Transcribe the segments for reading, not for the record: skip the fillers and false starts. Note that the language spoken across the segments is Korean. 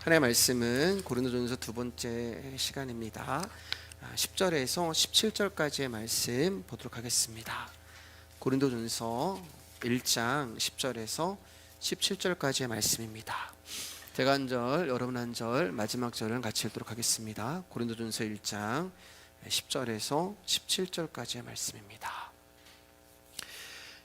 하나님의 말씀은 고린도전서 두 번째 시간입니다. 10절에서 17절까지의 말씀 보도록 하겠습니다. 고린도전서 1장 10절에서 17절까지의 말씀입니다. 제가 한 절, 여러분 한 절, 마지막 절을 같이 읽도록 하겠습니다. 고린도전서 1장 10절에서 17절까지의 말씀입니다.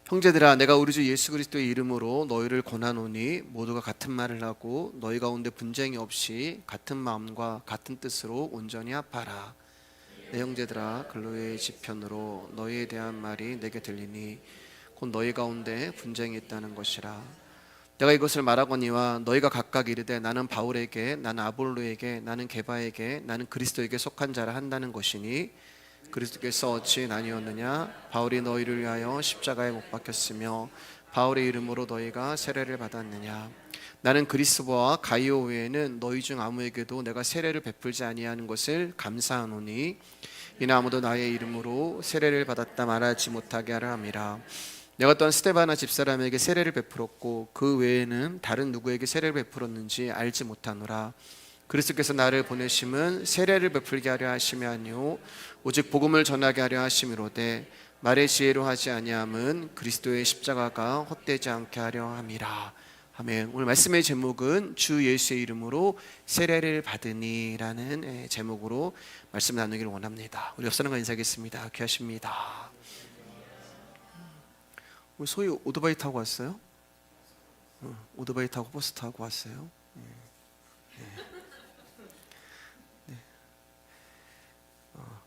형제들아, 내가 우리 주 예수 그리스도의 이름으로 너희를 권하노니 모두가 같은 말을 하고 너희 가운데 분쟁이 없이 같은 마음과 같은 뜻으로 온전히 합하라. 내 형제들아, 글로의 지편으로 너희에 대한 말이 내게 들리니 곧 너희 가운데 분쟁이 있다는 것이라. 내가 이것을 말하거니와 너희가 각각 이르되 나는 바울에게, 나는 아볼로에게, 나는 게바에게, 나는 그리스도에게 속한 자라 한다는 것이니 그리스도께서 어찌 나뉘었느냐? 바울이 너희를 위하여 십자가에 못 박혔으며 바울의 이름으로 너희가 세례를 받았느냐? 나는 그리스도와 가이오 외에는 너희 중 아무에게도 내가 세례를 베풀지 아니하는 것을 감사하노니 이는 아무도 나의 이름으로 세례를 받았다 말하지 못하게 하려 함이라. 내가 또한 스데바나 집사람에게 세례를 베풀었고 그 외에는 다른 누구에게 세례를 베풀었는지 알지 못하노라. 그리스도께서 나를 보내심은 세례를 베풀게 하려 하심이 아니요 오직 복음을 전하게 하려 하심이로되 말의 지혜로 하지 아니함은 그리스도의 십자가가 헛되지 않게 하려 함이라. 아멘. 오늘 말씀의 제목은 주 예수의 이름으로 세례를 받으니라는 제목으로 말씀 나누기를 원합니다. 우리 옆 사람과 인사하겠습니다. 귀하십니다. 우리 소희 오토바이 타고 왔어요? 오토바이 타고 버스 타고 왔어요?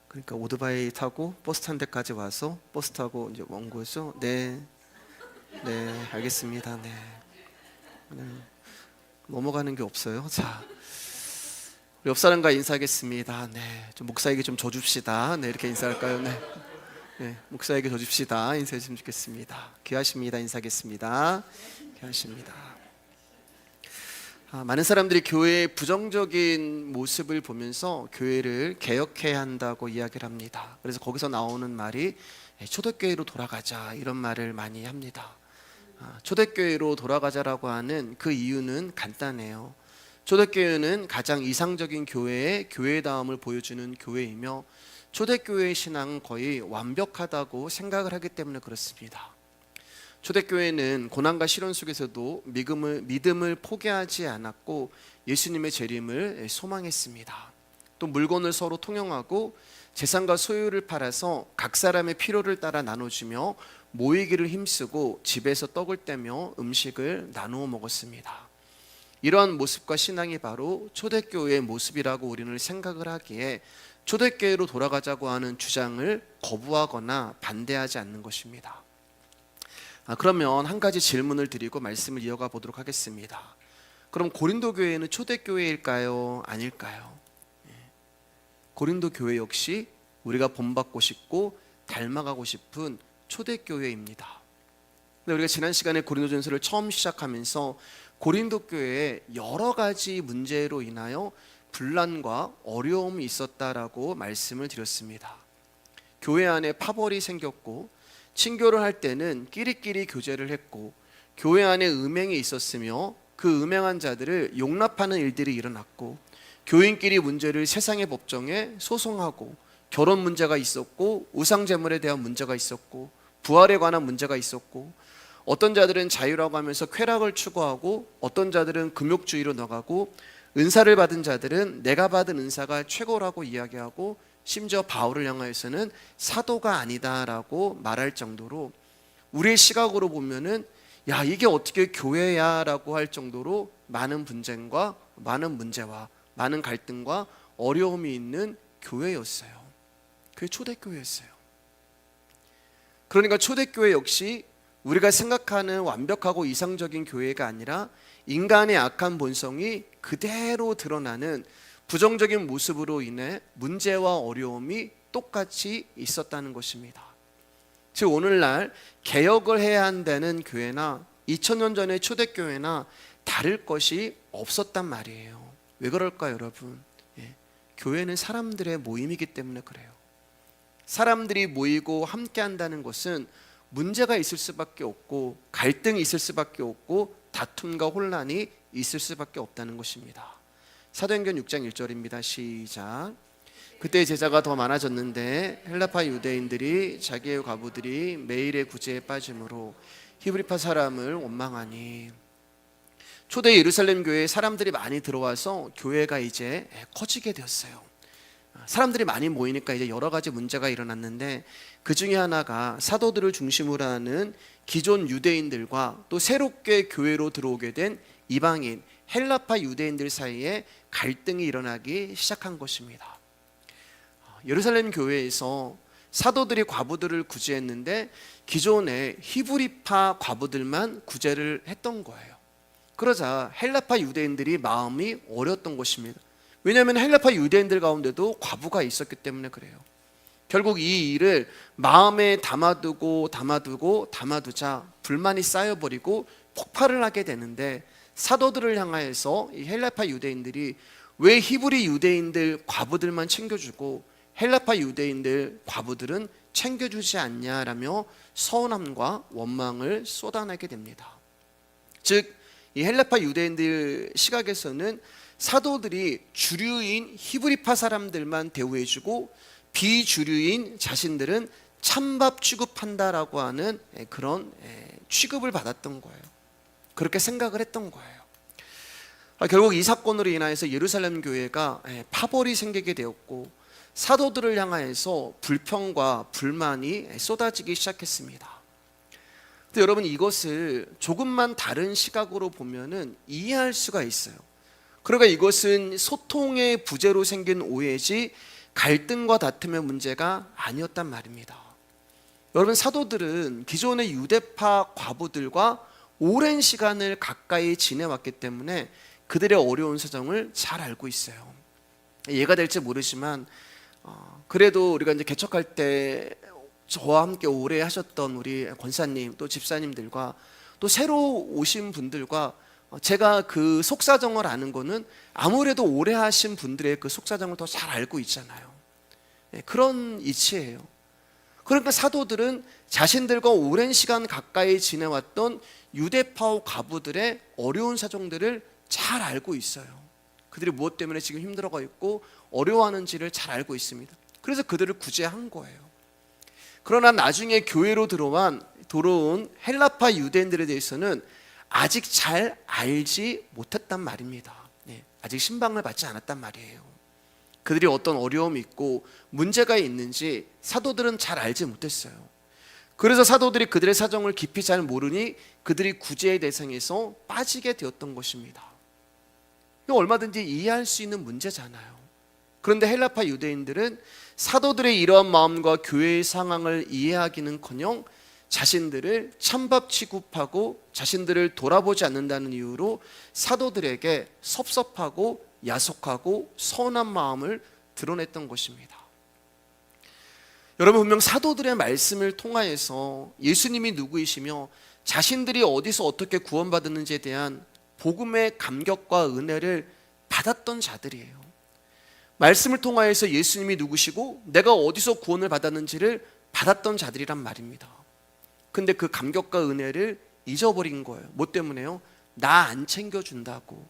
그러니까 오토바이 타고 버스 탄 데까지 와서 버스 타고 이제 온 거죠? 네, 알겠습니다. 네. 넘어가는 게 없어요. 자, 우리 옆 사람과 인사하겠습니다. 네, 좀 목사에게 좀 줘줍시다. 네, 이렇게 인사할까요? 네, 목사에게 줘줍시다. 인사해주시면 좋겠습니다. 귀하십니다. 인사하겠습니다. 귀하십니다. 많은 사람들이 교회의 부정적인 모습을 보면서 교회를 개혁해야 한다고 이야기를 합니다. 그래서 거기서 나오는 말이 초대교회로 돌아가자, 이런 말을 많이 합니다. 초대교회로 돌아가자라고 하는 그 이유는 간단해요. 초대교회는 가장 이상적인 교회의 교회다움을 보여주는 교회이며 초대교회의 신앙은 거의 완벽하다고 생각을 하기 때문에 그렇습니다. 초대교회는 고난과 시련 속에서도 믿음을 포기하지 않았고 예수님의 재림을 소망했습니다. 또 물건을 서로 통용하고 재산과 소유를 팔아서 각 사람의 필요를 따라 나눠주며 모이기를 힘쓰고 집에서 떡을 떼며 음식을 나누어 먹었습니다. 이러한 모습과 신앙이 바로 초대교회의 모습이라고 우리는 생각을 하기에 초대교회로 돌아가자고 하는 주장을 거부하거나 반대하지 않는 것입니다. 그러면 한 가지 질문을 드리고 말씀을 이어가 보도록 하겠습니다. 그럼 고린도 교회는 초대교회일까요? 아닐까요? 고린도 교회 역시 우리가 본받고 싶고 닮아가고 싶은 초대교회입니다. 근데 우리가 지난 시간에 고린도전서를 처음 시작하면서 고린도 교회에 여러 가지 문제로 인하여 분란과 어려움이 있었다라고 말씀을 드렸습니다. 교회 안에 파벌이 생겼고 친교를 할 때는 끼리끼리 교제를 했고 교회 안에 음행이 있었으며 그 음행한 자들을 용납하는 일들이 일어났고 교인끼리 문제를 세상의 법정에 소송하고 결혼 문제가 있었고 우상제물에 대한 문제가 있었고 부활에 관한 문제가 있었고 어떤 자들은 자유라고 하면서 쾌락을 추구하고 어떤 자들은 금욕주의로 나가고 은사를 받은 자들은 내가 받은 은사가 최고라고 이야기하고 심지어 바울을 향하여서는 사도가 아니다라고 말할 정도로 우리의 시각으로 보면은 야, 이게 어떻게 교회야 라고 할 정도로 많은 분쟁과 많은 문제와 많은 갈등과 어려움이 있는 교회였어요. 그게 초대교회였어요. 그러니까 초대교회 역시 우리가 생각하는 완벽하고 이상적인 교회가 아니라 인간의 악한 본성이 그대로 드러나는 부정적인 모습으로 인해 문제와 어려움이 똑같이 있었다는 것입니다. 즉 오늘날 개혁을 해야 한다는 교회나 2000년 전의 초대교회나 다를 것이 없었단 말이에요. 왜 그럴까요, 여러분? 교회는 사람들의 모임이기 때문에 그래요. 사람들이 모이고 함께 한다는 것은 문제가 있을 수밖에 없고 갈등이 있을 수밖에 없고 다툼과 혼란이 있을 수밖에 없다는 것입니다. 사도행전 6장 1절입니다. 시작. 그때 제자가 더 많아졌는데 헬라파 유대인들이 자기의 과부들이 매일의 구제에 빠짐으로 히브리파 사람을 원망하니, 초대 예루살렘 교회에 사람들이 많이 들어와서 교회가 이제 커지게 되었어요. 사람들이 많이 모이니까 이제 여러 가지 문제가 일어났는데, 그 중에 하나가 사도들을 중심으로 하는 기존 유대인들과 또 새롭게 교회로 들어오게 된 이방인 헬라파 유대인들 사이에 갈등이 일어나기 시작한 것입니다. 예루살렘 교회에서 사도들이 과부들을 구제했는데 기존의 히브리파 과부들만 구제를 했던 거예요. 그러자 헬라파 유대인들이 마음이 어려웠던 것입니다. 왜냐하면 헬라파 유대인들 가운데도 과부가 있었기 때문에 그래요. 결국 이 일을 마음에 담아두자 불만이 쌓여버리고 폭발을 하게 되는데, 사도들을 향하여서 이 헬라파 유대인들이 왜 히브리 유대인들 과부들만 챙겨주고 헬라파 유대인들 과부들은 챙겨주지 않냐라며 서운함과 원망을 쏟아내게 됩니다. 즉, 이 헬라파 유대인들 시각에서는 사도들이 주류인 히브리파 사람들만 대우해주고 비주류인 자신들은 찬밥 취급한다라고 하는 그런 취급을 받았던 거예요. 그렇게 생각을 했던 거예요. 결국 이 사건으로 인하여서 예루살렘 교회가 파벌이 생기게 되었고, 사도들을 향하여서 불평과 불만이 쏟아지기 시작했습니다. 근데 여러분, 이것을 조금만 다른 시각으로 보면은 이해할 수가 있어요. 그러니까 이것은 소통의 부재로 생긴 오해지 갈등과 다툼의 문제가 아니었단 말입니다. 여러분, 사도들은 기존의 유대파 과부들과 오랜 시간을 가까이 지내왔기 때문에 그들의 어려운 사정을 잘 알고 있어요. 이해가 될지 모르지만 그래도 우리가 이제 개척할 때 저와 함께 오래 하셨던 우리 권사님 또 집사님들과 또 새로 오신 분들과 제가 그 속사정을 아는 거는 아무래도 오래 하신 분들의 그 속사정을 더 잘 알고 있잖아요. 그런 이치예요. 그러니까 사도들은 자신들과 오랜 시간 가까이 지내왔던 유대파 과부들의 어려운 사정들을 잘 알고 있어요. 그들이 무엇 때문에 지금 힘들어가 있고 어려워하는지를 잘 알고 있습니다. 그래서 그들을 구제한 거예요. 그러나 나중에 교회로 들어온 헬라파 유대인들에 대해서는 아직 잘 알지 못했단 말입니다. 아직 신방을 받지 않았단 말이에요. 그들이 어떤 어려움이 있고 문제가 있는지 사도들은 잘 알지 못했어요. 그래서 사도들이 그들의 사정을 깊이 잘 모르니 그들이 구제의 대상에서 빠지게 되었던 것입니다. 이거 얼마든지 이해할 수 있는 문제잖아요. 그런데 헬라파 유대인들은 사도들의 이러한 마음과 교회의 상황을 이해하기는커녕 자신들을 찬밥 취급하고 자신들을 돌아보지 않는다는 이유로 사도들에게 섭섭하고 야속하고 서운한 마음을 드러냈던 것입니다. 여러분, 분명 사도들의 말씀을 통하여서 예수님이 누구이시며 자신들이 어디서 어떻게 구원받았는지에 대한 복음의 감격과 은혜를 받았던 자들이에요. 말씀을 통하여서 예수님이 누구시고 내가 어디서 구원을 받았는지를 받았던 자들이란 말입니다. 근데 그 감격과 은혜를 잊어버린 거예요. 뭐 때문에요? 나 안 챙겨준다고,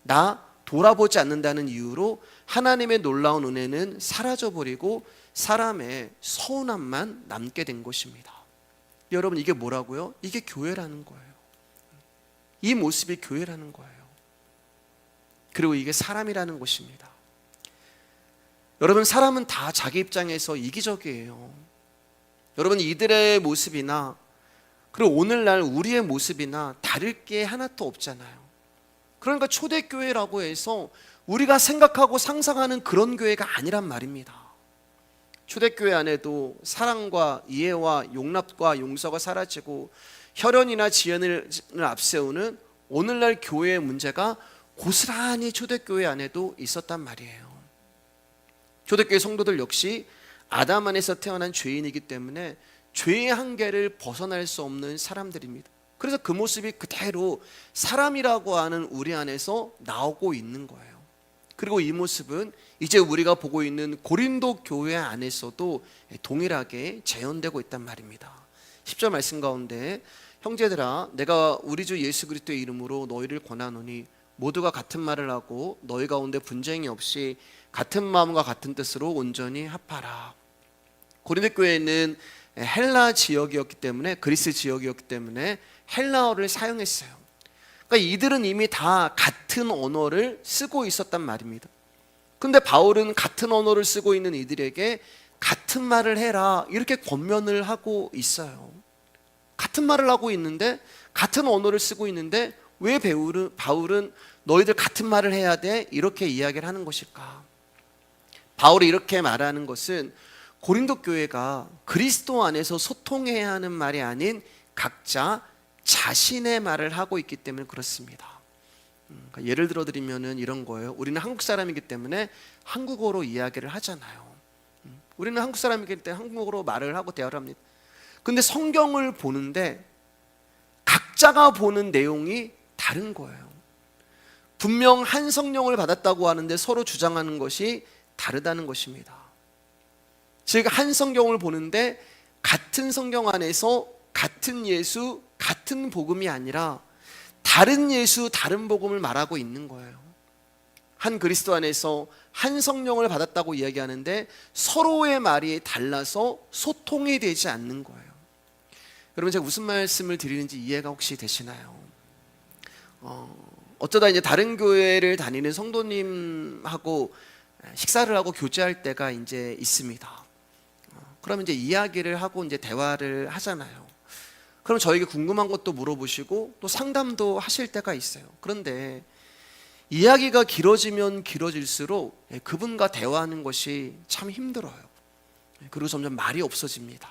나 돌아보지 않는다는 이유로 하나님의 놀라운 은혜는 사라져버리고 사람의 서운함만 남게 된 것입니다. 여러분, 이게 뭐라고요? 이게 교회라는 거예요. 이 모습이 교회라는 거예요. 그리고 이게 사람이라는 것입니다. 여러분, 사람은 다 자기 입장에서 이기적이에요. 여러분, 이들의 모습이나 그리고 오늘날 우리의 모습이나 다를 게 하나도 없잖아요. 그러니까 초대교회라고 해서 우리가 생각하고 상상하는 그런 교회가 아니란 말입니다. 초대교회 안에도 사랑과 이해와 용납과 용서가 사라지고 혈연이나 지연을 앞세우는 오늘날 교회의 문제가 고스란히 초대교회 안에도 있었단 말이에요. 초대교회 성도들 역시 아담 안에서 태어난 죄인이기 때문에 죄의 한계를 벗어날 수 없는 사람들입니다. 그래서 그 모습이 그대로 사람이라고 하는 우리 안에서 나오고 있는 거예요. 그리고 이 모습은 이제 우리가 보고 있는 고린도 교회 안에서도 동일하게 재현되고 있단 말입니다. 10절 말씀 가운데 형제들아, 내가 우리 주 예수 그리스도의 이름으로 너희를 권하노니 모두가 같은 말을 하고 너희 가운데 분쟁이 없이 같은 마음과 같은 뜻으로 온전히 합하라. 고린도 교회는 헬라 지역이었기 때문에, 그리스 지역이었기 때문에 헬라어를 사용했어요. 그러니까 이들은 이미 다 같은 언어를 쓰고 있었단 말입니다. 근데 바울은 같은 언어를 쓰고 있는 이들에게 같은 말을 해라 이렇게 권면을 하고 있어요. 같은 말을 하고 있는데, 같은 언어를 쓰고 있는데 왜 바울은 너희들 같은 말을 해야 돼? 이렇게 이야기를 하는 것일까? 바울이 이렇게 말하는 것은 고린도 교회가 그리스도 안에서 소통해야 하는 말이 아닌 각자 자신의 말을 하고 있기 때문에 그렇습니다. 그러니까 예를 들어 드리면은 이런 거예요. 우리는 한국 사람이기 때문에 한국어로 이야기를 하잖아요. 우리는 한국 사람이기 때문에 한국어로 말을 하고 대화를 합니다. 근데 성경을 보는데 각자가 보는 내용이 다른 거예요. 분명 한 성령을 받았다고 하는데 서로 주장하는 것이 다르다는 것입니다. 즉 한 성경을 보는데 같은 성경 안에서 같은 예수, 같은 복음이 아니라 다른 예수, 다른 복음을 말하고 있는 거예요. 한 그리스도 안에서 한 성령을 받았다고 이야기하는데 서로의 말이 달라서 소통이 되지 않는 거예요. 여러분, 제가 무슨 말씀을 드리는지 이해가 혹시 되시나요? 어쩌다 이제 다른 교회를 다니는 성도님하고 식사를 하고 교제할 때가 이제 있습니다. 그러면 이제 이야기를 하고 이제 대화를 하잖아요. 그럼 저에게 궁금한 것도 물어보시고 또 상담도 하실 때가 있어요. 그런데 이야기가 길어지면 길어질수록 그분과 대화하는 것이 참 힘들어요. 그리고 점점 말이 없어집니다.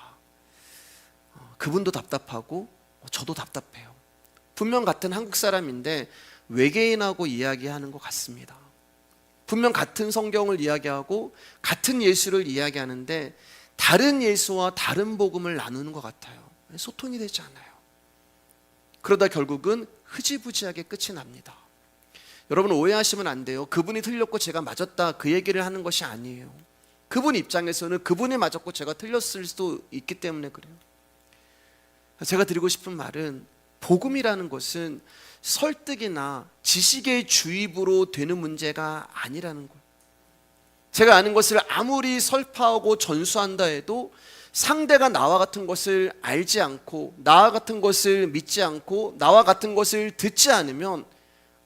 그분도 답답하고 저도 답답해요. 분명 같은 한국 사람인데 외계인하고 이야기하는 것 같습니다. 분명 같은 성경을 이야기하고 같은 예수를 이야기하는데 다른 예수와 다른 복음을 나누는 것 같아요. 소통이 되지 않아요. 그러다 결국은 흐지부지하게 끝이 납니다. 여러분, 오해하시면 안 돼요. 그분이 틀렸고 제가 맞았다 그 얘기를 하는 것이 아니에요. 그분 입장에서는 그분이 맞았고 제가 틀렸을 수도 있기 때문에 그래요. 제가 드리고 싶은 말은 복음이라는 것은 설득이나 지식의 주입으로 되는 문제가 아니라는 거예요. 제가 아는 것을 아무리 설파하고 전수한다 해도 상대가 나와 같은 것을 알지 않고 나와 같은 것을 믿지 않고 나와 같은 것을 듣지 않으면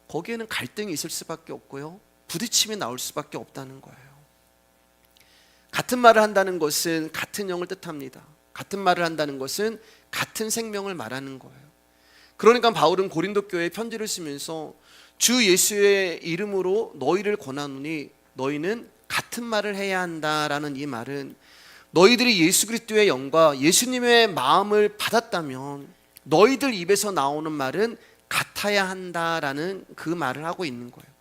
거기에는 갈등이 있을 수밖에 없고요, 부딪힘이 나올 수밖에 없다는 거예요. 같은 말을 한다는 것은 같은 영을 뜻합니다. 같은 말을 한다는 것은 같은 생명을 말하는 거예요. 그러니까 바울은 고린도 교회에 편지를 쓰면서 주 예수의 이름으로 너희를 권하노니 너희는 같은 말을 해야 한다라는 이 말은 너희들이 예수 그리스도의 영과 예수님의 마음을 받았다면 너희들 입에서 나오는 말은 같아야 한다라는 그 말을 하고 있는 거예요.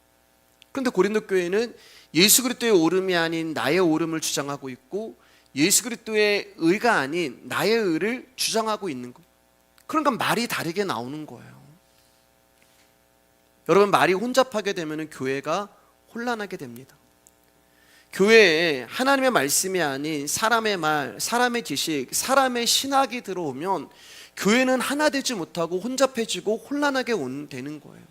그런데 고린도 교회는 예수 그리스도의 오름이 아닌 나의 오름을 주장하고 있고 예수 그리스도의 의가 아닌 나의 의를 주장하고 있는 거예요. 그러니까 말이 다르게 나오는 거예요. 여러분, 말이 혼잡하게 되면 교회가 혼란하게 됩니다. 교회에 하나님의 말씀이 아닌 사람의 말, 사람의 지식, 사람의 신학이 들어오면 교회는 하나 되지 못하고 혼잡해지고 혼란하게 되는 거예요.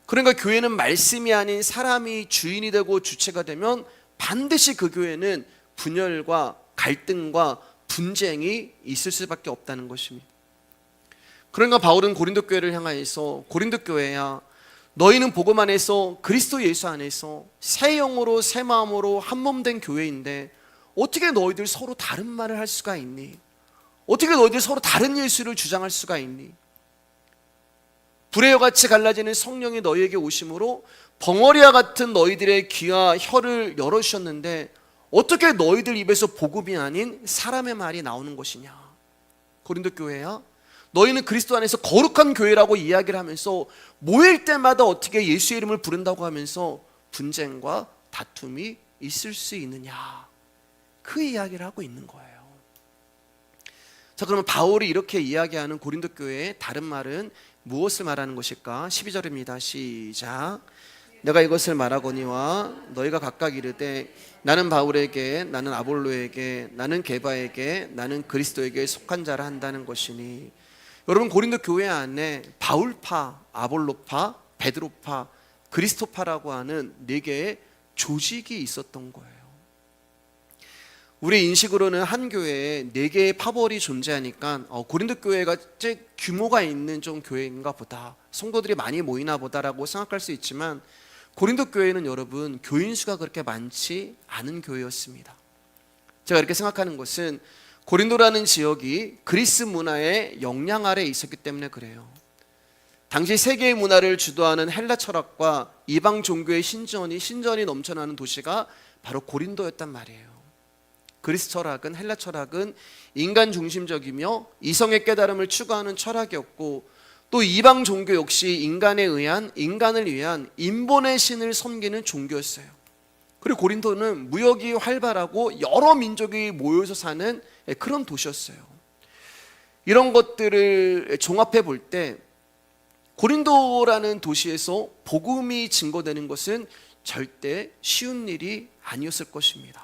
그러니까 교회는 말씀이 아닌 사람이 주인이 되고 주체가 되면 반드시 그 교회는 분열과 갈등과 분쟁이 있을 수밖에 없다는 것입니다. 그러니까 바울은 고린도 교회를 향하여서 고린도 교회야, 너희는 복음 안에서 그리스도 예수 안에서 새 영으로 새 마음으로 한 몸 된 교회인데 어떻게 너희들 서로 다른 말을 할 수가 있니? 어떻게 너희들 서로 다른 예수를 주장할 수가 있니? 불의 같이 갈라지는 성령이 너희에게 오심으로 벙어리와 같은 너희들의 귀와 혀를 열어주셨는데 어떻게 너희들 입에서 복음이 아닌 사람의 말이 나오는 것이냐? 고린도 교회야, 너희는 그리스도 안에서 거룩한 교회라고 이야기를 하면서 모일 때마다 어떻게 예수의 이름을 부른다고 하면서 분쟁과 다툼이 있을 수 있느냐? 그 이야기를 하고 있는 거예요. 자, 그러면 바울이 이렇게 이야기하는 고린도 교회의 다른 말은 무엇을 말하는 것일까? 12절입니다. 시작. 내가 이것을 말하거니와 너희가 각각 이르되 나는 바울에게, 나는 아볼로에게, 나는 게바에게, 나는 그리스도에게 속한 자라 한다는 것이니. 여러분, 고린도 교회 안에 바울파, 아볼로파, 베드로파, 그리스토파라고 하는 네 개의 조직이 있었던 거예요. 우리 인식으로는 한 교회에 네 개의 파벌이 존재하니까 고린도 교회가 규모가 있는 좀 교회인가 보다, 성도들이 많이 모이나 보다라고 생각할 수 있지만 고린도 교회는 여러분 교인 수가 그렇게 많지 않은 교회였습니다. 제가 이렇게 생각하는 것은 고린도라는 지역이 그리스 문화의 영향 아래에 있었기 때문에 그래요. 당시 세계의 문화를 주도하는 헬라 철학과 이방 종교의 신전이 넘쳐나는 도시가 바로 고린도였단 말이에요. 그리스 철학은, 헬라 철학은 인간 중심적이며 이성의 깨달음을 추구하는 철학이었고, 또 이방 종교 역시 인간을 위한 인본의 신을 섬기는 종교였어요. 그리고 고린도는 무역이 활발하고 여러 민족이 모여서 사는 그런 도시였어요. 이런 것들을 종합해 볼 때 고린도라는 도시에서 복음이 증거되는 것은 절대 쉬운 일이 아니었을 것입니다.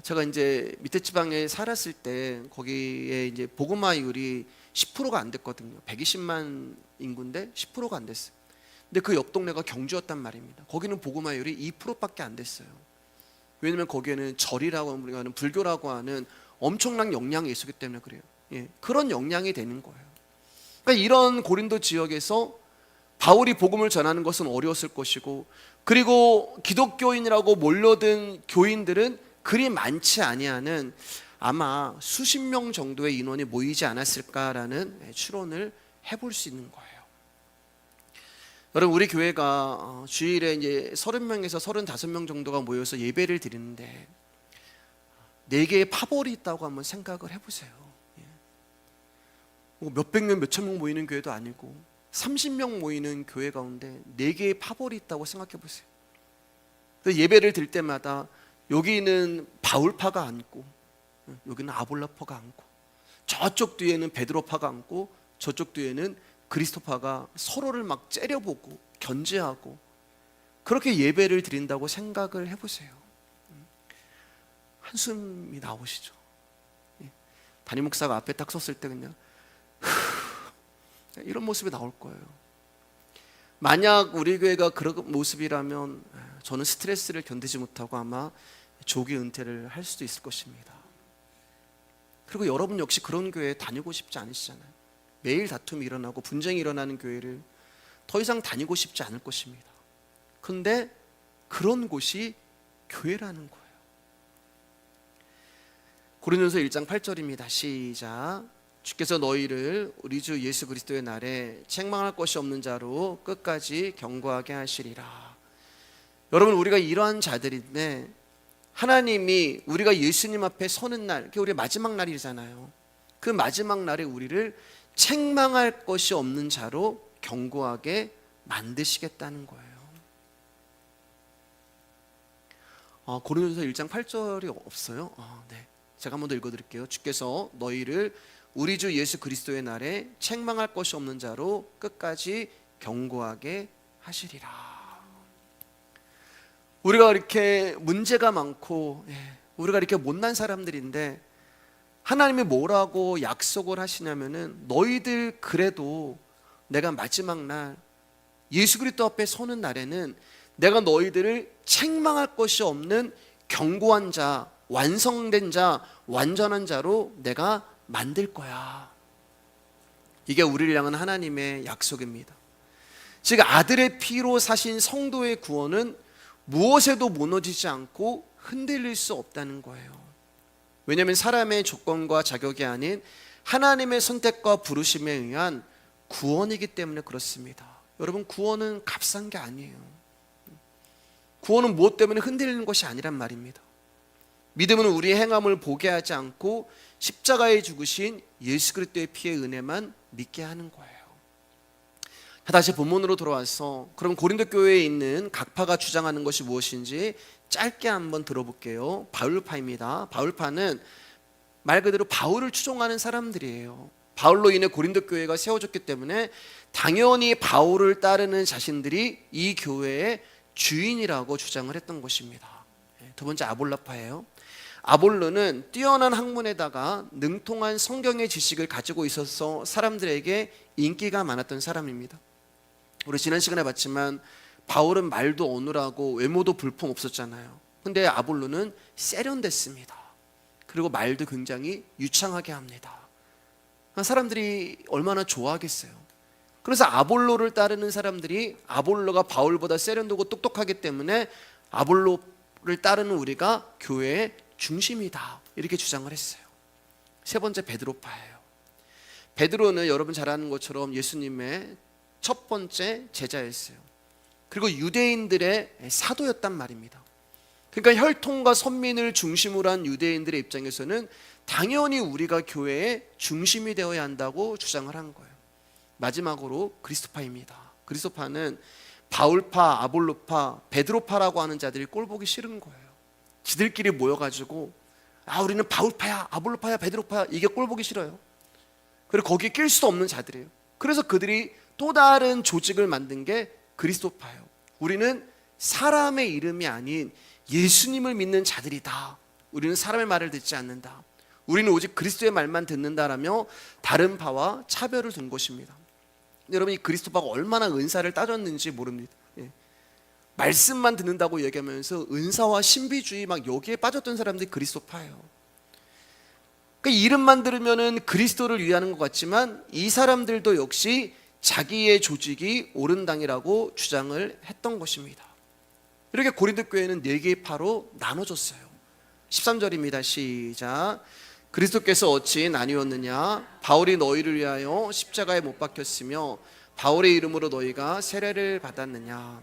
제가 이제 밑에 지방에 살았을 때 거기에 이제 복음화율이 10%가 안 됐거든요. 120만 인구인데 10%가 안 됐어요. 근데 그 옆 동네가 경주였단 말입니다. 거기는 복음화율이 2%밖에 안 됐어요. 왜냐면 거기에는 절이라고 하는, 불교라고 하는 엄청난 영향이 있었기 때문에 그래요. 그런 영향이 되는 거예요. 그러니까 이런 고린도 지역에서 바울이 복음을 전하는 것은 어려웠을 것이고, 그리고 기독교인이라고 몰려든 교인들은 그리 많지 아니하는 아마 수십 명 정도의 인원이 모이지 않았을까라는 추론을 해볼 수 있는 거예요. 여러분, 우리 교회가 주일에 이제 30명에서 35명 정도가 모여서 예배를 드리는데 4개의 파벌이 있다고 한번 생각을 해보세요. 몇백 명, 몇천 명 모이는 교회도 아니고 30명 모이는 교회 가운데 4개의 파벌이 있다고 생각해 보세요. 예배를 드릴 때마다 여기는 바울파가 앉고, 여기는 아볼라파가 앉고, 저쪽 뒤에는 베드로파가 앉고, 저쪽 뒤에는 그리스도파가 서로를 막 째려보고 견제하고, 그렇게 예배를 드린다고 생각을 해보세요. 한숨이 나오시죠. 담임 목사가 앞에 딱 섰을 때 그냥 이런 모습이 나올 거예요. 만약 우리 교회가 그런 모습이라면 저는 스트레스를 견디지 못하고 아마 조기 은퇴를 할 수도 있을 것입니다. 그리고 여러분 역시 그런 교회에 다니고 싶지 않으시잖아요. 매일 다툼이 일어나고 분쟁이 일어나는 교회를 더 이상 다니고 싶지 않을 것입니다. 근데 그런 곳이 교회라는 거예요. 고린도전서 1장 8절입니다. 시작. 주께서 너희를 우리 주 예수 그리스도의 날에 책망할 것이 없는 자로 끝까지 경고하게 하시리라. 여러분, 우리가 이러한 자들인데 하나님이 우리가 예수님 앞에 서는 날, 그게 우리 마지막 날이잖아요. 그 마지막 날에 우리를 책망할 것이 없는 자로 경고하게 만드시겠다는 거예요. 고린도전서 1장 8절이 없어요? 네. 제가 한 번 더 읽어드릴게요. 주께서 너희를 우리 주 예수 그리스도의 날에 책망할 것이 없는 자로 끝까지 경고하게 하시리라. 우리가 이렇게 문제가 많고 우리가 이렇게 못난 사람들인데 하나님이 뭐라고 약속을 하시냐면은 너희들 그래도 내가 마지막 날 예수 그리스도 앞에 서는 날에는 내가 너희들을 책망할 것이 없는 견고한 자, 완성된 자, 완전한 자로 내가 만들 거야. 이게 우리를 향한 하나님의 약속입니다. 즉 아들의 피로 사신 성도의 구원은 무엇에도 무너지지 않고 흔들릴 수 없다는 거예요. 왜냐하면 사람의 조건과 자격이 아닌 하나님의 선택과 부르심에 의한 구원이기 때문에 그렇습니다. 여러분, 구원은 값싼 게 아니에요. 구원은 무엇 때문에 흔들리는 것이 아니란 말입니다. 믿음은 우리의 행함을 보게 하지 않고 십자가에 죽으신 예수 그리스도의 피의 은혜만 믿게 하는 거예요. 다시 본문으로 돌아와서 그럼 고린도 교회에 있는 각파가 주장하는 것이 무엇인지 짧게 한번 들어볼게요. 바울파입니다. 바울파는 말 그대로 바울을 추종하는 사람들이에요. 바울로 인해 고린도 교회가 세워졌기 때문에 당연히 바울을 따르는 자신들이 이 교회의 주인이라고 주장을 했던 것입니다. 두 번째 아볼라파예요. 아볼로는 뛰어난 학문에다가 능통한 성경의 지식을 가지고 있어서 사람들에게 인기가 많았던 사람입니다. 우리 지난 시간에 봤지만 바울은 말도 어눌하고 외모도 불품 없었잖아요. 근데 아볼로는 세련됐습니다. 그리고 말도 굉장히 유창하게 합니다. 사람들이 얼마나 좋아하겠어요. 그래서 아볼로를 따르는 사람들이 아볼로가 바울보다 세련되고 똑똑하기 때문에 아볼로를 따르는 우리가 교회의 중심이다, 이렇게 주장을 했어요. 세 번째, 베드로파예요. 베드로는 여러분 잘 아는 것처럼 예수님의 첫 번째 제자였어요. 그리고 유대인들의 사도였단 말입니다. 그러니까 혈통과 선민을 중심으로 한 유대인들의 입장에서는 당연히 우리가 교회의 중심이 되어야 한다고 주장을 한 거예요. 마지막으로 그리스도파입니다. 그리스도파는 바울파, 아볼로파, 베드로파라고 하는 자들이 꼴보기 싫은 거예요. 지들끼리 모여가지고 우리는 바울파야, 아볼로파야, 베드로파야, 이게 꼴보기 싫어요. 그리고 거기에 낄 수도 없는 자들이에요. 그래서 그들이 또 다른 조직을 만든 게 그리스도파예요. 우리는 사람의 이름이 아닌 예수님을 믿는 자들이다. 우리는 사람의 말을 듣지 않는다. 우리는 오직 그리스도의 말만 듣는다라며 다른 파와 차별을 둔 것입니다. 여러분, 이 그리스도파가 얼마나 은사를 따졌는지 모릅니다. 말씀만 듣는다고 얘기하면서 은사와 신비주의 막 여기에 빠졌던 사람들이 그리스도파예요. 그러니까 이름만 들으면은 그리스도를 위하는 것 같지만 이 사람들도 역시 자기의 조직이 옳은 당이라고 주장을 했던 것입니다. 이렇게 고린도 교회는 4개의 파로 나눠졌어요. 13절입니다. 시작. 그리스도께서 어찌 나뉘었느냐? 바울이 너희를 위하여 십자가에 못 박혔으며 바울의 이름으로 너희가 세례를 받았느냐?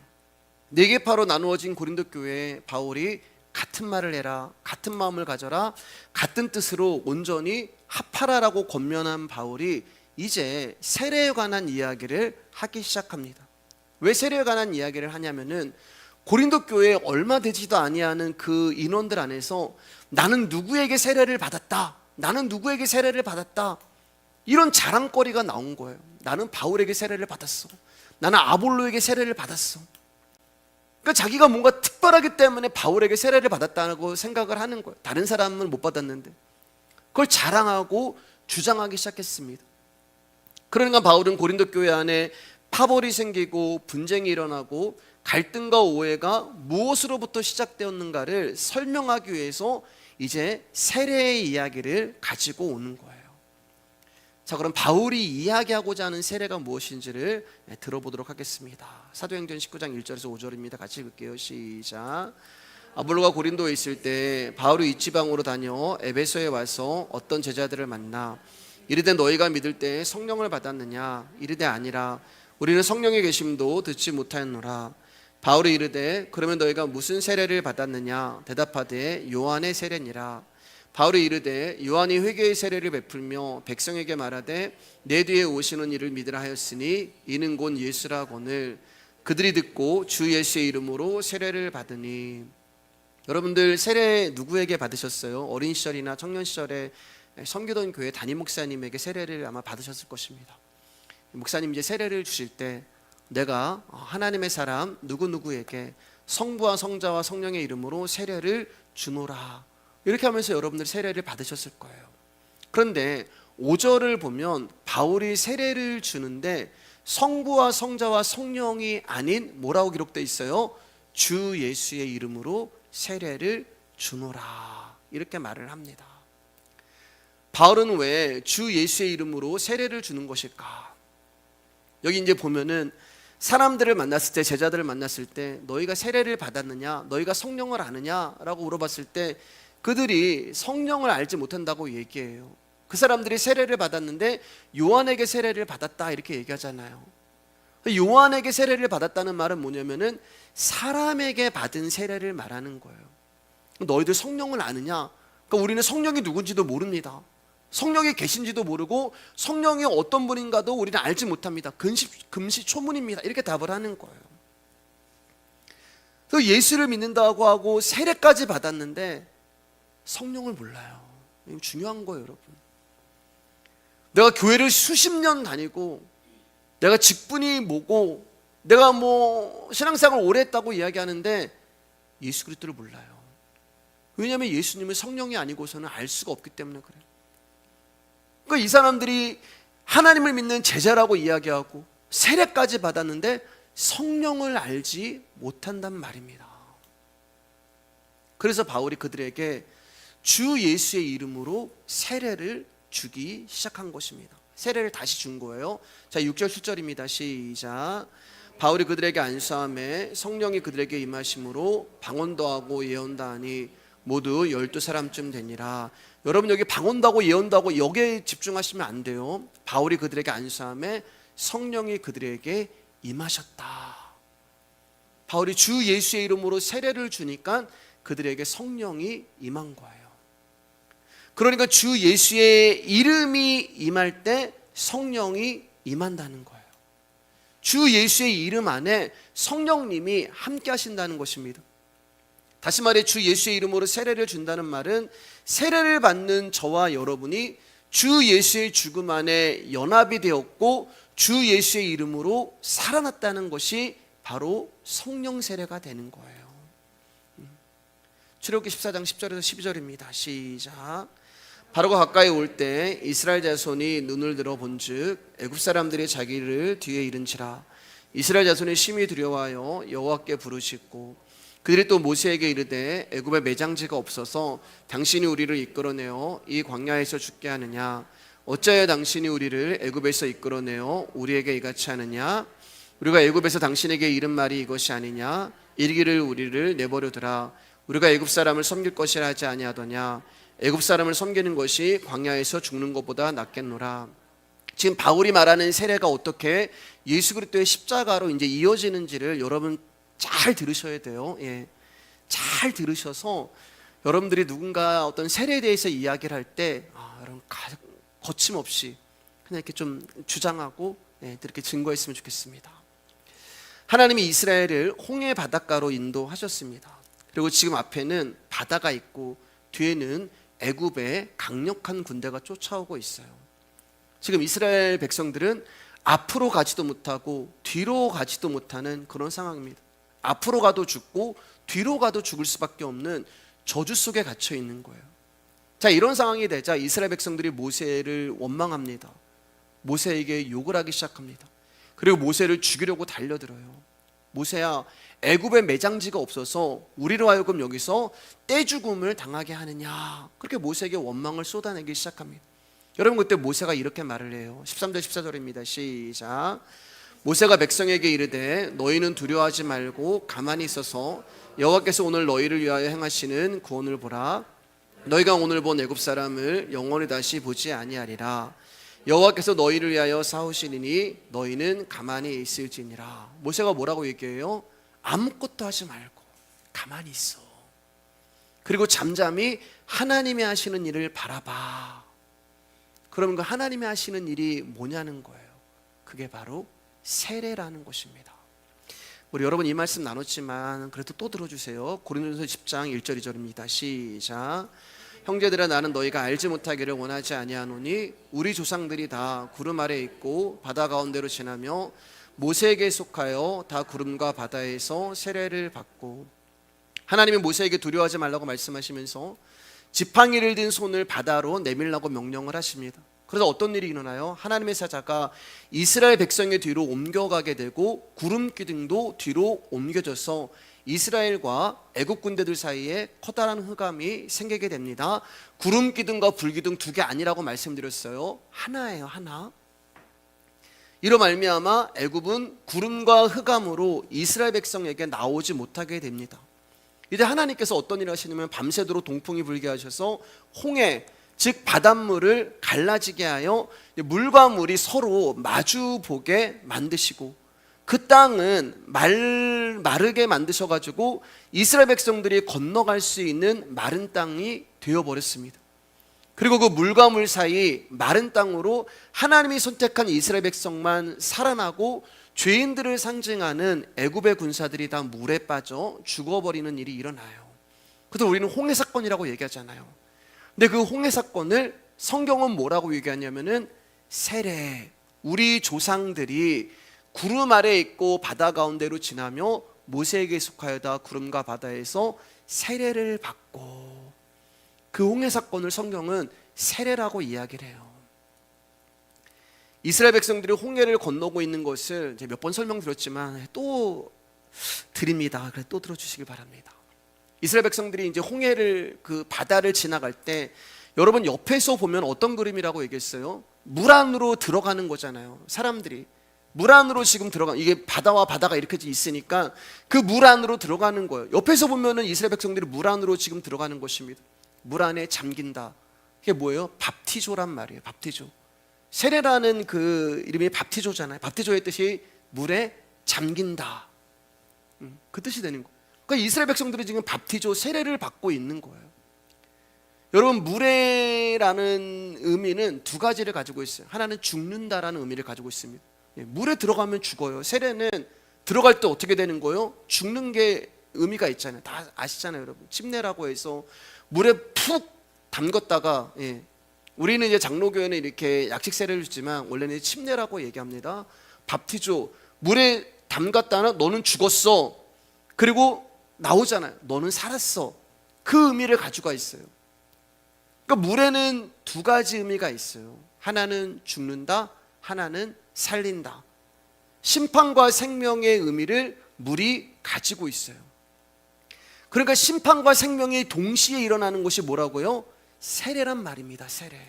4개 파로 나누어진 고린도 교회에 바울이 같은 말을 해라, 같은 마음을 가져라, 같은 뜻으로 온전히 합하라라고 권면한 바울이 이제 세례에 관한 이야기를 하기 시작합니다. 왜 세례에 관한 이야기를 하냐면은 고린도 교회에 얼마 되지도 아니하는 그 인원들 안에서 나는 누구에게 세례를 받았다, 나는 누구에게 세례를 받았다, 이런 자랑거리가 나온 거예요. 나는 바울에게 세례를 받았어, 나는 아볼로에게 세례를 받았어. 그러니까 자기가 뭔가 특별하기 때문에 바울에게 세례를 받았다고 생각을 하는 거예요. 다른 사람은 못 받았는데 그걸 자랑하고 주장하기 시작했습니다. 그러니까 바울은 고린도 교회 안에 파벌이 생기고 분쟁이 일어나고 갈등과 오해가 무엇으로부터 시작되었는가를 설명하기 위해서 이제 세례의 이야기를 가지고 오는 거예요. 자, 그럼 바울이 이야기하고자 하는 세례가 무엇인지를 들어보도록 하겠습니다. 사도행전 19장 1절에서 5절입니다. 같이 읽을게요. 시작. 아볼로가 고린도에 있을 때 바울이 이지방으로 다녀 에베소에 와서 어떤 제자들을 만나 이르되 너희가 믿을 때 성령을 받았느냐? 이르되 아니라 우리는 성령의 계심도 듣지 못하였노라. 바울이 이르되 그러면 너희가 무슨 세례를 받았느냐? 대답하되 요한의 세례니라. 바울이 이르되 요한이 회개의 세례를 베풀며 백성에게 말하되 내 뒤에 오시는 이를 믿으라 하였으니 이는 곧 예수라거늘. 그들이 듣고 주 예수의 이름으로 세례를 받으니. 여러분들 세례 누구에게 받으셨어요? 어린 시절이나 청년 시절에 섬기던 교회 담임 목사님에게 세례를 아마 받으셨을 것입니다. 목사님 이제 세례를 주실 때 내가 하나님의 사람 누구누구에게 성부와 성자와 성령의 이름으로 세례를 주노라, 이렇게 하면서 여러분들 세례를 받으셨을 거예요. 그런데 5절을 보면 바울이 세례를 주는데 성부와 성자와 성령이 아닌 뭐라고 기록되어 있어요? 주 예수의 이름으로 세례를 주노라, 이렇게 말을 합니다. 바울은 왜 주 예수의 이름으로 세례를 주는 것일까? 여기 이제 보면은 사람들을 만났을 때, 제자들을 만났을 때 너희가 세례를 받았느냐, 너희가 성령을 아느냐라고 물어봤을 때 그들이 성령을 알지 못한다고 얘기해요. 그 사람들이 세례를 받았는데 요한에게 세례를 받았다 이렇게 얘기하잖아요. 요한에게 세례를 받았다는 말은 뭐냐면은 사람에게 받은 세례를 말하는 거예요. 너희들 성령을 아느냐? 그러니까 우리는 성령이 누군지도 모릅니다. 성령이 계신지도 모르고 성령이 어떤 분인가도 우리는 알지 못합니다. 금시초문입니다. 이렇게 답을 하는 거예요. 그래서 예수를 믿는다고 하고 세례까지 받았는데 성령을 몰라요. 이거 중요한 거예요, 여러분. 내가 교회를 수십 년 다니고 내가 직분이 뭐고 내가 뭐 신앙생활을 오래 했다고 이야기하는데 예수 그리스도를 몰라요. 왜냐하면 예수님은 성령이 아니고서는 알 수가 없기 때문에 그래요. 그러니까 이 사람들이 하나님을 믿는 제자라고 이야기하고 세례까지 받았는데 성령을 알지 못한단 말입니다. 그래서 바울이 그들에게 주 예수의 이름으로 세례를 주기 시작한 것입니다. 세례를 다시 준 거예요. 자, 6절 7절입니다. 시작. 바울이 그들에게 안수함에 성령이 그들에게 임하심으로 방언도 하고 예언도 하니 모두 12사람쯤 되니라. 여러분, 여기 방언도 하고 예언도 하고 여기에 집중하시면 안 돼요. 바울이 그들에게 안수함에 성령이 그들에게 임하셨다. 바울이 주 예수의 이름으로 세례를 주니까 그들에게 성령이 임한 거예요. 그러니까 주 예수의 이름이 임할 때 성령이 임한다는 거예요. 주 예수의 이름 안에 성령님이 함께 하신다는 것입니다. 다시 말해 주 예수의 이름으로 세례를 준다는 말은 세례를 받는 저와 여러분이 주 예수의 죽음 안에 연합이 되었고 주 예수의 이름으로 살아났다는 것이 바로 성령 세례가 되는 거예요. 출애굽기 14장 10절에서 12절입니다. 시작. 바로가 가까이 올 때 이스라엘 자손이 눈을 들어 본즉 애굽 사람들이 자기를 뒤에 이른지라. 이스라엘 자손이 심히 두려워하여 여호와께 부르짖고 그들이 또 모세에게 이르되 애굽에 매장지가 없어서 당신이 우리를 이끌어내어 이 광야에서 죽게 하느냐. 어찌하여 당신이 우리를 애굽에서 이끌어내어 우리에게 이같이 하느냐. 우리가 애굽에서 당신에게 이른 말이 이것이 아니냐. 이르기를 우리를 내버려두라. 우리가 애굽 사람을 섬길 것이라 하지 아니하더냐. 애굽 사람을 섬기는 것이 광야에서 죽는 것보다 낫겠노라. 지금 바울이 말하는 세례가 어떻게 예수 그리스도의 십자가로 이제 이어지는지를 여러분 잘 들으셔야 돼요. 예. 잘 들으셔서 여러분들이 누군가 어떤 세례에 대해서 이야기를 할 때 여러분 거침없이 그냥 이렇게 좀 주장하고 이렇게 증거했으면 좋겠습니다. 하나님이 이스라엘을 홍해 바닷가로 인도하셨습니다. 그리고 지금 앞에는 바다가 있고 뒤에는 애굽의 강력한 군대가 쫓아오고 있어요. 지금 이스라엘 백성들은 앞으로 가지도 못하고 뒤로 가지도 못하는 그런 상황입니다. 앞으로 가도 죽고 뒤로 가도 죽을 수밖에 없는 저주 속에 갇혀 있는 거예요. 자, 이런 상황이 되자 이스라엘 백성들이 모세를 원망합니다. 모세에게 욕을 하기 시작합니다. 그리고 모세를 죽이려고 달려들어요. 모세야, 애굽에 매장지가 없어서 우리로 하여금 여기서 떼죽음을 당하게 하느냐. 그렇게 모세에게 원망을 쏟아내기 시작합니다. 여러분, 그때 모세가 이렇게 말을 해요. 13절 14절입니다. 시작. 모세가 백성에게 이르되 너희는 두려워하지 말고 가만히 있어서 여호와께서 오늘 너희를 위하여 행하시는 구원을 보라. 너희가 오늘 본 애굽 사람을 영원히 다시 보지 아니하리라. 여호와께서 너희를 위하여 싸우시리니 너희는 가만히 있을지니라. 모세가 뭐라고 얘기해요? 아무것도 하지 말고 가만히 있어. 그리고 잠잠히 하나님이 하시는 일을 바라봐. 그러면 그 하나님이 하시는 일이 뭐냐는 거예요. 그게 바로 세례라는 것입니다. 우리 여러분 이 말씀 나눴지만 그래도 또 들어주세요. 고린도전서 10장 1절 2절입니다. 시작. 형제들아, 나는 너희가 알지 못하기를 원하지 아니하노니 우리 조상들이 다 구름 아래 있고 바다 가운데로 지나며 모세에게 속하여 다 구름과 바다에서 세례를 받고. 하나님이 모세에게 두려워하지 말라고 말씀하시면서 지팡이를 든 손을 바다로 내밀라고 명령을 하십니다. 그래서 어떤 일이 일어나요? 하나님의 사자가 이스라엘 백성의 뒤로 옮겨가게 되고 구름 기둥도 뒤로 옮겨져서 이스라엘과 애국 군대들 사이에 커다란 흑암이 생기게 됩니다. 구름 기둥과 불 기둥 두 개 아니라고 말씀드렸어요. 하나예요, 하나. 이로 말미암아 애굽은 구름과 흑암으로 이스라엘 백성에게 나오지 못하게 됩니다. 이제 하나님께서 어떤 일을 하시냐면 밤새도록 동풍이 불게 하셔서 홍해, 즉 바닷물을 갈라지게 하여 물과 물이 서로 마주 보게 만드시고 그 땅은 마르게 만드셔가지고 이스라엘 백성들이 건너갈 수 있는 마른 땅이 되어버렸습니다. 그리고 그 물과 물 사이 마른 땅으로 하나님이 선택한 이스라엘 백성만 살아나고 죄인들을 상징하는 애굽의 군사들이 다 물에 빠져 죽어버리는 일이 일어나요. 그래서 우리는 홍해 사건이라고 얘기하잖아요. 근데 그 홍해 사건을 성경은 뭐라고 얘기하냐면은 세례, 우리 조상들이 구름 아래 있고 바다 가운데로 지나며 모세에게 속하여다 구름과 바다에서 세례를 받고, 그 홍해 사건을 성경은 세례라고 이야기를 해요. 이스라엘 백성들이 홍해를 건너고 있는 것을 몇 번 설명드렸지만 또 드립니다. 그래서 또 들어주시길 바랍니다. 이스라엘 백성들이 이제 홍해를 그 바다를 지나갈 때 여러분 옆에서 보면 어떤 그림이라고 얘기했어요? 물 안으로 들어가는 거잖아요. 사람들이 물 안으로 지금 이게 바다와 바다가 이렇게 있으니까 그 물 안으로 들어가는 거예요. 옆에서 보면은 이스라엘 백성들이 물 안으로 지금 들어가는 것입니다. 물 안에 잠긴다. 이게 뭐예요? 밥티조란 말이에요. 밥티조. 세례라는 그 이름이 밥티조잖아요. 밥티조의 뜻이 물에 잠긴다. 그 뜻이 되는 거예요. 그러니까 이스라엘 백성들이 지금 밥티조 세례를 받고 있는 거예요. 여러분 물에라는 의미는 두 가지를 가지고 있어요. 하나는 죽는다라는 의미를 가지고 있습니다. 물에 들어가면 죽어요. 세례는 들어갈 때 어떻게 되는 거예요? 죽는 게 의미가 있잖아요. 다 아시잖아요, 여러분. 침례라고 해서 물에 푹 담궜다가 우리는 이제 장로교회는 이렇게 약식 세례를 주지만 원래는 침례라고 얘기합니다. 밥티조 물에 담갔다나 너는 죽었어. 그리고 나오잖아요. 너는 살았어. 그 의미를 가지고 있어요. 그러니까 물에는 두 가지 의미가 있어요. 하나는 죽는다, 하나는 살린다. 심판과 생명의 의미를 물이 가지고 있어요. 그러니까 심판과 생명이 동시에 일어나는 것이 뭐라고요? 세례란 말입니다. 세례.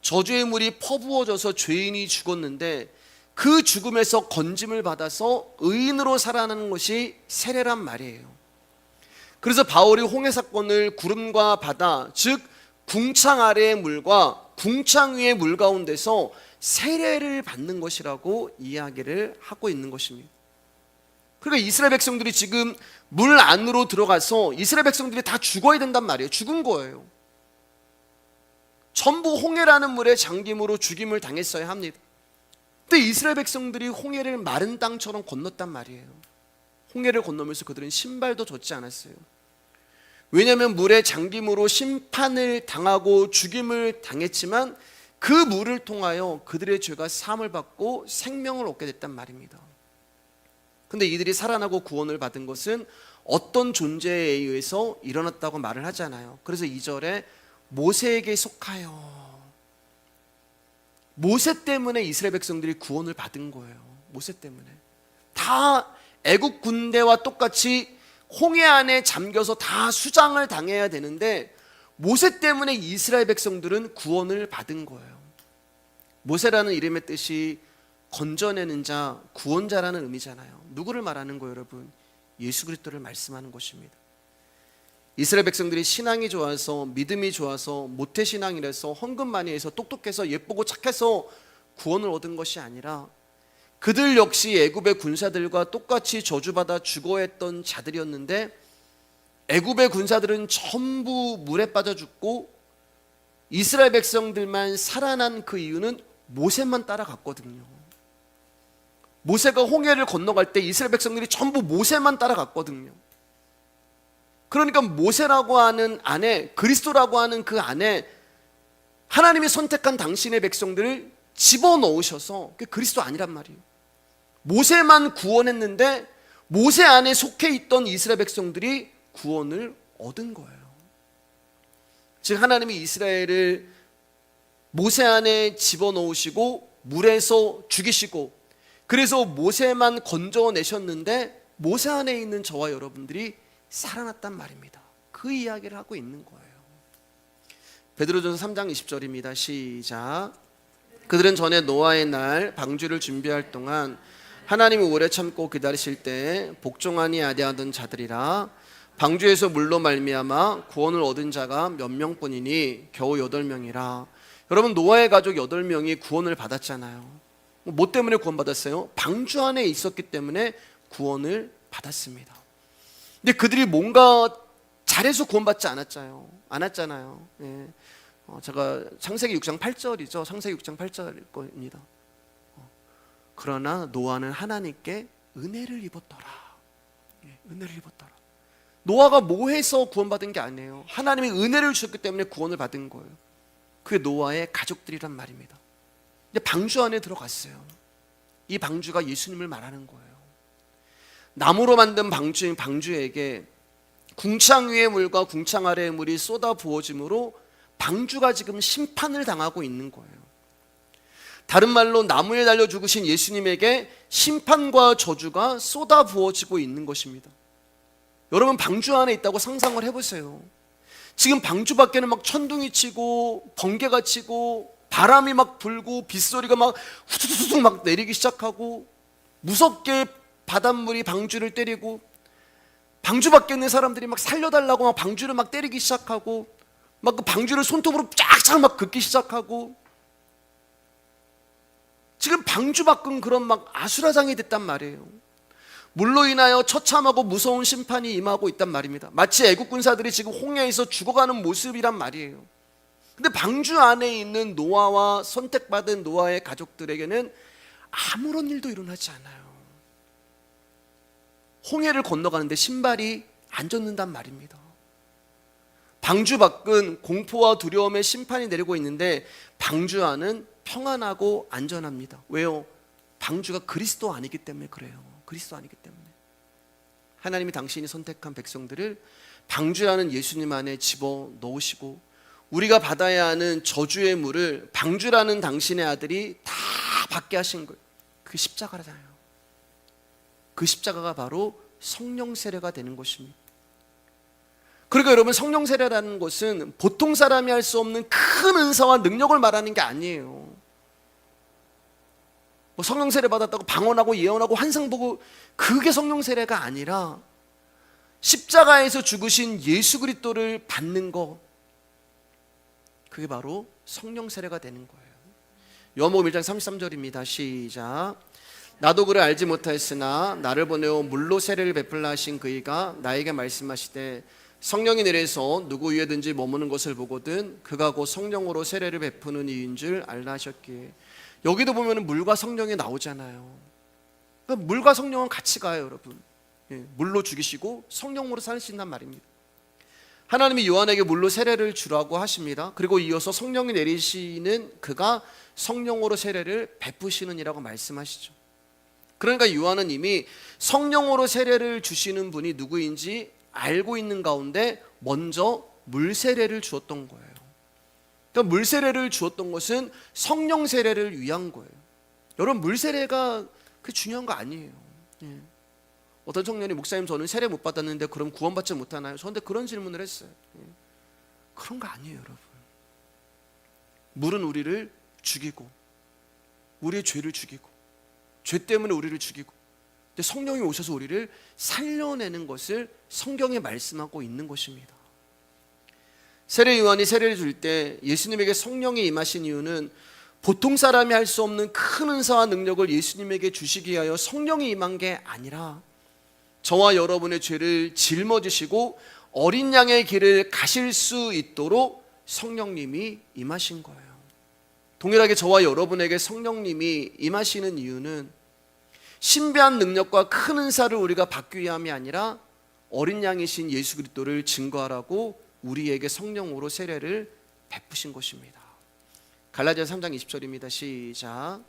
저주의 물이 퍼부어져서 죄인이 죽었는데 그 죽음에서 건짐을 받아서 의인으로 살아나는 것이 세례란 말이에요. 그래서 바울이 홍해 사건을 구름과 바다, 즉 궁창 아래의 물과 궁창 위의 물 가운데서 세례를 받는 것이라고 이야기를 하고 있는 것입니다. 그러니까 이스라엘 백성들이 지금 물 안으로 들어가서 이스라엘 백성들이 다 죽어야 된단 말이에요. 죽은 거예요. 전부 홍해라는 물에 잠김으로 죽임을 당했어야 합니다. 근데 이스라엘 백성들이 홍해를 마른 땅처럼 건넜단 말이에요. 홍해를 건너면서 그들은 신발도 젖지 않았어요. 왜냐하면 물에 잠김으로 심판을 당하고 죽임을 당했지만 그 물을 통하여 그들의 죄가 사함을 받고 생명을 얻게 됐단 말입니다. 근데 이들이 살아나고 구원을 받은 것은 어떤 존재에 의해서 일어났다고 말을 하잖아요. 그래서 2절에 모세에게 속하여, 모세 때문에 이스라엘 백성들이 구원을 받은 거예요. 모세 때문에. 다 애국 군대와 똑같이 홍해 안에 잠겨서 다 수장을 당해야 되는데 모세 때문에 이스라엘 백성들은 구원을 받은 거예요. 모세라는 이름의 뜻이 건져내는 자, 구원자라는 의미잖아요. 누구를 말하는 거예요, 여러분? 예수 그리스도를 말씀하는 것입니다. 이스라엘 백성들이 신앙이 좋아서, 믿음이 좋아서, 모태신앙이라서, 헌금 많이 해서, 똑똑해서, 예쁘고 착해서 구원을 얻은 것이 아니라 그들 역시 애굽의 군사들과 똑같이 저주받아 죽어야 했던 자들이었는데 애굽의 군사들은 전부 물에 빠져 죽고 이스라엘 백성들만 살아난 그 이유는 모세만 따라갔거든요. 모세가 홍해를 건너갈 때 이스라엘 백성들이 전부 모세만 따라갔거든요. 그러니까 모세라고 하는 안에, 그리스도라고 하는 그 안에 하나님이 선택한 당신의 백성들을 집어넣으셔서, 그게 그리스도 아니란 말이에요. 모세만 구원했는데 모세 안에 속해 있던 이스라엘 백성들이 구원을 얻은 거예요. 즉 하나님이 이스라엘을 모세 안에 집어넣으시고 물에서 죽이시고, 그래서 모세만 건져내셨는데 모세 안에 있는 저와 여러분들이 살아났단 말입니다. 그 이야기를 하고 있는 거예요. 베드로전서 3장 20절입니다. 시작. 그들은 전에 노아의 날 방주를 준비할 동안 하나님이 오래 참고 기다리실 때 복종하니 아대하던 자들이라. 방주에서 물로 말미암아 구원을 얻은 자가 몇 명뿐이니 겨우 8명이라. 여러분 노아의 가족 8명이 구원을 받았잖아요. 뭐 때문에 구원받았어요? 방주 안에 있었기 때문에 구원을 받았습니다. 근데 그들이 뭔가 잘해서 구원받지 않았잖아요. 예. 제가 창세기 6장 8절이죠. 창세기 6장 8절일 겁니다. 그러나 노아는 하나님께 은혜를 입었더라. 예, 은혜를 입었더라. 노아가 뭐 해서 구원받은 게 아니에요. 하나님이 은혜를 주셨기 때문에 구원을 받은 거예요. 그게 노아의 가족들이란 말입니다. 근데 방주 안에 들어갔어요. 이 방주가 예수님을 말하는 거예요. 나무로 만든 방주에게 궁창 위의 물과 궁창 아래의 물이 쏟아 부어짐으로 방주가 지금 심판을 당하고 있는 거예요. 다른 말로 나무에 달려 죽으신 예수님에게 심판과 저주가 쏟아 부어지고 있는 것입니다. 여러분, 방주 안에 있다고 상상을 해보세요. 지금 방주 밖에는 막 천둥이 치고 번개가 치고 바람이 막 불고 빗소리가 막 후두두둑 막 내리기 시작하고 무섭게 바닷물이 방주를 때리고 방주 밖에 있는 사람들이 막 살려달라고 막 방주를 막 때리기 시작하고 막 그 방주를 손톱으로 쫙쫙 막 긋기 시작하고 지금 방주 밖은 그런 막 아수라장이 됐단 말이에요. 물로 인하여 처참하고 무서운 심판이 임하고 있단 말입니다. 마치 애국 군사들이 지금 홍해에서 죽어가는 모습이란 말이에요. 근데 방주 안에 있는 노아와 선택받은 노아의 가족들에게는 아무런 일도 일어나지 않아요. 홍해를 건너가는데 신발이 안 젖는단 말입니다. 방주 밖은 공포와 두려움의 심판이 내리고 있는데 방주 안은 평안하고 안전합니다. 왜요? 방주가 그리스도 아니기 때문에 그래요. 그리스도 아니기 때문에. 하나님이 당신이 선택한 백성들을 방주라는 예수님 안에 집어 넣으시고 우리가 받아야 하는 저주의 물을 방주라는 당신의 아들이 다 받게 하신 거예요. 그 십자가잖아요. 그 십자가가 바로 성령 세례가 되는 것입니다. 그러니까 여러분, 성령 세례라는 것은 보통 사람이 할 수 없는 큰 은사와 능력을 말하는 게 아니에요. 뭐 성령 세례 받았다고 방언하고 예언하고 환상 보고 그게 성령 세례가 아니라 십자가에서 죽으신 예수 그리스도를 받는 거, 그게 바로 성령 세례가 되는 거예요. 요한복음 1장 33절입니다. 시작. 나도 그를 알지 못하였으나 나를 보내어 물로 세례를 베풀라 하신 그이가 나에게 말씀하시되 성령이 내려서 누구 위에든지 머무는 것을 보거든 그가 곧 성령으로 세례를 베푸는 이인 줄 알라 하셨기에. 여기도 보면 물과 성령이 나오잖아요. 그러니까 물과 성령은 같이 가요, 여러분. 물로 죽이시고 성령으로 살신단 말입니다. 하나님이 요한에게 물로 세례를 주라고 하십니다. 그리고 이어서 성령이 내리시는 그가 성령으로 세례를 베푸시는 이라고 말씀하시죠. 그러니까 요한은 이미 성령으로 세례를 주시는 분이 누구인지 알고 있는 가운데 먼저 물 세례를 주었던 거예요. 그러니까 물 세례를 주었던 것은 성령 세례를 위한 거예요. 여러분, 물 세례가 그 중요한 거 아니에요. 어떤 청년이 목사님 저는 세례 못 받았는데 그럼 구원받지 못하나요? 저한테 그런 질문을 했어요. 그런 거 아니에요, 여러분. 물은 우리를 죽이고 우리의 죄를 죽이고 죄 때문에 우리를 죽이고, 근데 성령이 오셔서 우리를 살려내는 것을 성경에 말씀하고 있는 것입니다. 세례 요한이 세례를 줄 때 예수님에게 성령이 임하신 이유는 보통 사람이 할 수 없는 큰 은사와 능력을 예수님에게 주시기 위하여 성령이 임한 게 아니라 저와 여러분의 죄를 짊어지시고 어린 양의 길을 가실 수 있도록 성령님이 임하신 거예요. 동일하게 저와 여러분에게 성령님이 임하시는 이유는 신비한 능력과 큰 은사를 우리가 받기 위함이 아니라 어린 양이신 예수 그리스도를 증거하라고 우리에게 성령으로 세례를 베푸신 것입니다. 갈라디아서 3장 20절입니다. 시작.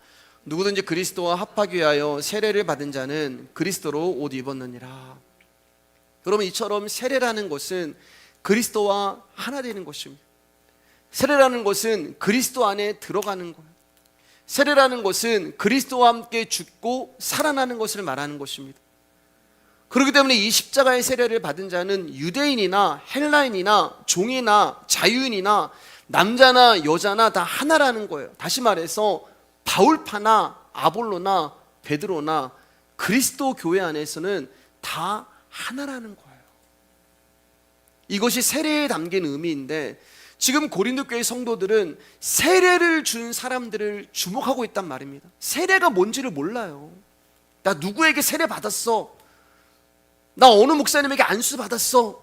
누구든지 그리스도와 합하기 위하여 세례를 받은 자는 그리스도로 옷 입었느니라. 여러분, 이처럼 세례라는 것은 그리스도와 하나 되는 것입니다. 세례라는 것은 그리스도 안에 들어가는 거예요. 세례라는 것은 그리스도와 함께 죽고 살아나는 것을 말하는 것입니다. 그렇기 때문에 이 십자가의 세례를 받은 자는 유대인이나 헬라인이나 종이나 자유인이나 남자나 여자나 다 하나라는 거예요. 다시 말해서 바울파나 아볼로나 베드로나 그리스도 교회 안에서는 다 하나라는 거예요. 이것이 세례에 담긴 의미인데 지금 고린도 교회 성도들은 세례를 준 사람들을 주목하고 있단 말입니다. 세례가 뭔지를 몰라요. 나 누구에게 세례 받았어? 나 어느 목사님에게 안수 받았어?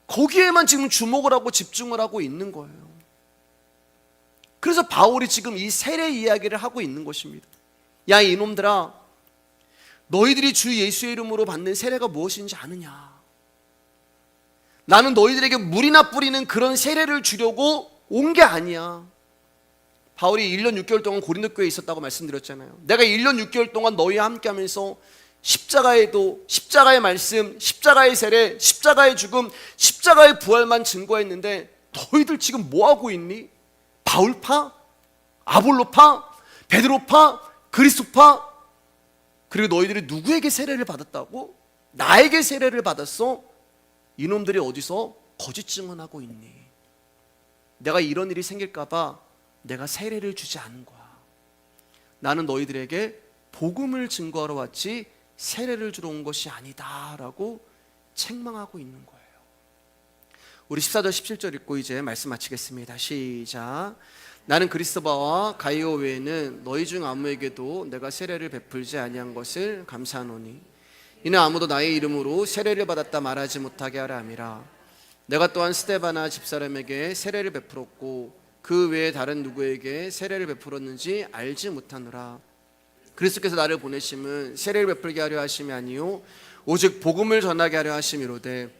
거기에만 지금 주목을 하고 집중을 하고 있는 거예요. 그래서 바울이 지금 이 세례 이야기를 하고 있는 것입니다. 야, 이놈들아, 너희들이 주 예수의 이름으로 받는 세례가 무엇인지 아느냐? 나는 너희들에게 물이나 뿌리는 그런 세례를 주려고 온 게 아니야. 바울이 1년 6개월 동안 고린도 교회에 있었다고 말씀드렸잖아요. 내가 1년 6개월 동안 너희와 함께 하면서 십자가에도 십자가의 말씀, 십자가의 세례, 십자가의 죽음, 십자가의 부활만 증거했는데 너희들 지금 뭐하고 있니? 바울파? 아볼로파? 베드로파? 그리스도파? 그리고 너희들이 누구에게 세례를 받았다고? 나에게 세례를 받았어? 이놈들이 어디서 거짓 증언하고 있니? 내가 이런 일이 생길까봐 내가 세례를 주지 않은 거야. 나는 너희들에게 복음을 증거하러 왔지 세례를 주러 온 것이 아니다 라고 책망하고 있는 거예요. 우리 14절 17절 읽고 이제 말씀 마치겠습니다. 시작. 나는 그리스도바와 가이오 외에는 너희 중 아무에게도 내가 세례를 베풀지 아니한 것을 감사하노니 이는 아무도 나의 이름으로 세례를 받았다 말하지 못하게 하려 함이라. 내가 또한 스데바나 집사람에게 세례를 베풀었고 그 외에 다른 누구에게 세례를 베풀었는지 알지 못하노라. 그리스도께서 나를 보내심은 세례를 베풀게 하려 하심이 아니요 오직 복음을 전하게 하려 하심이로되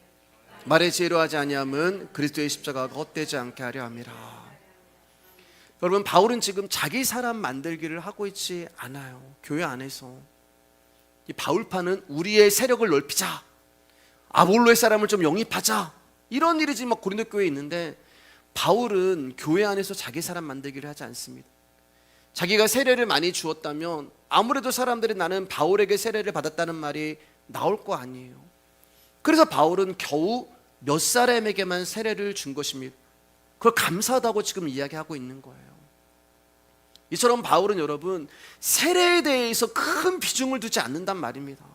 말의 지혜로 하지 아니함은 그리스도의 십자가가 헛되지 않게 하려 함이라. 여러분, 바울은 지금 자기 사람 만들기를 하고 있지 않아요. 교회 안에서 이 바울파는 우리의 세력을 넓히자, 아볼로의 사람을 좀 영입하자, 이런 일이 지금 막 고린도 교회에 있는데 바울은 교회 안에서 자기 사람 만들기를 하지 않습니다. 자기가 세례를 많이 주었다면 아무래도 사람들이 나는 바울에게 세례를 받았다는 말이 나올 거 아니에요. 그래서 바울은 겨우 몇 사람에게만 세례를 준 것입니다. 그걸 감사하다고 지금 이야기하고 있는 거예요. 이처럼 바울은 여러분 세례에 대해서 큰 비중을 두지 않는단 말입니다.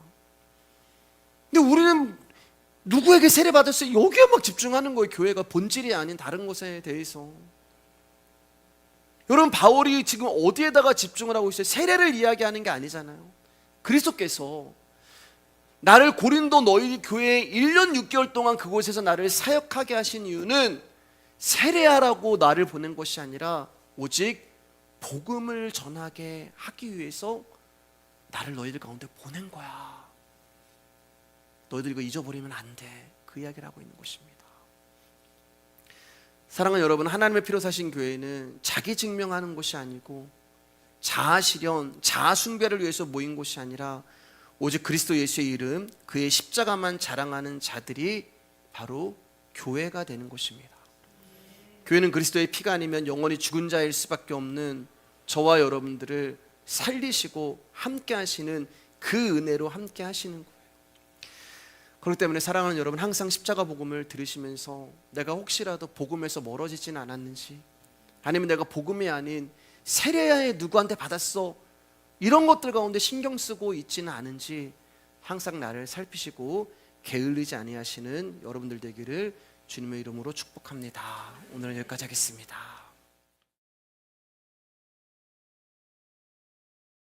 근데 우리는 누구에게 세례 받았어요? 여기에 막 집중하는 거예요. 교회가 본질이 아닌 다른 것에 대해서. 여러분, 바울이 지금 어디에다가 집중을 하고 있어요? 세례를 이야기하는 게 아니잖아요. 그리스도께서 나를 고린도 너희 교회에 1년 6개월 동안 그곳에서 나를 사역하게 하신 이유는 세례하라고 나를 보낸 것이 아니라 오직 복음을 전하게 하기 위해서 나를 너희들 가운데 보낸 거야. 너희들 이거 잊어버리면 안 돼. 그 이야기를 하고 있는 것입니다. 사랑하는 여러분, 하나님의 피로 사신 교회는 자기 증명하는 것이 아니고 자아 실현, 자아 숭배를 위해서 모인 것이 아니라 오직 그리스도 예수의 이름, 그의 십자가만 자랑하는 자들이 바로 교회가 되는 것입니다. 교회는 그리스도의 피가 아니면 영원히 죽은 자일 수밖에 없는 저와 여러분들을 살리시고 함께 하시는 그 은혜로 함께 하시는 거예요. 그렇기 때문에 사랑하는 여러분, 항상 십자가 복음을 들으시면서 내가 혹시라도 복음에서 멀어지진 않았는지, 아니면 내가 복음이 아닌 세례야에 누구한테 받았어, 이런 것들 가운데 신경 쓰고 있지는 않은지 항상 나를 살피시고 게을리지 아니하시는 여러분들 되기를 주님의 이름으로 축복합니다. 오늘은 여기까지 하겠습니다.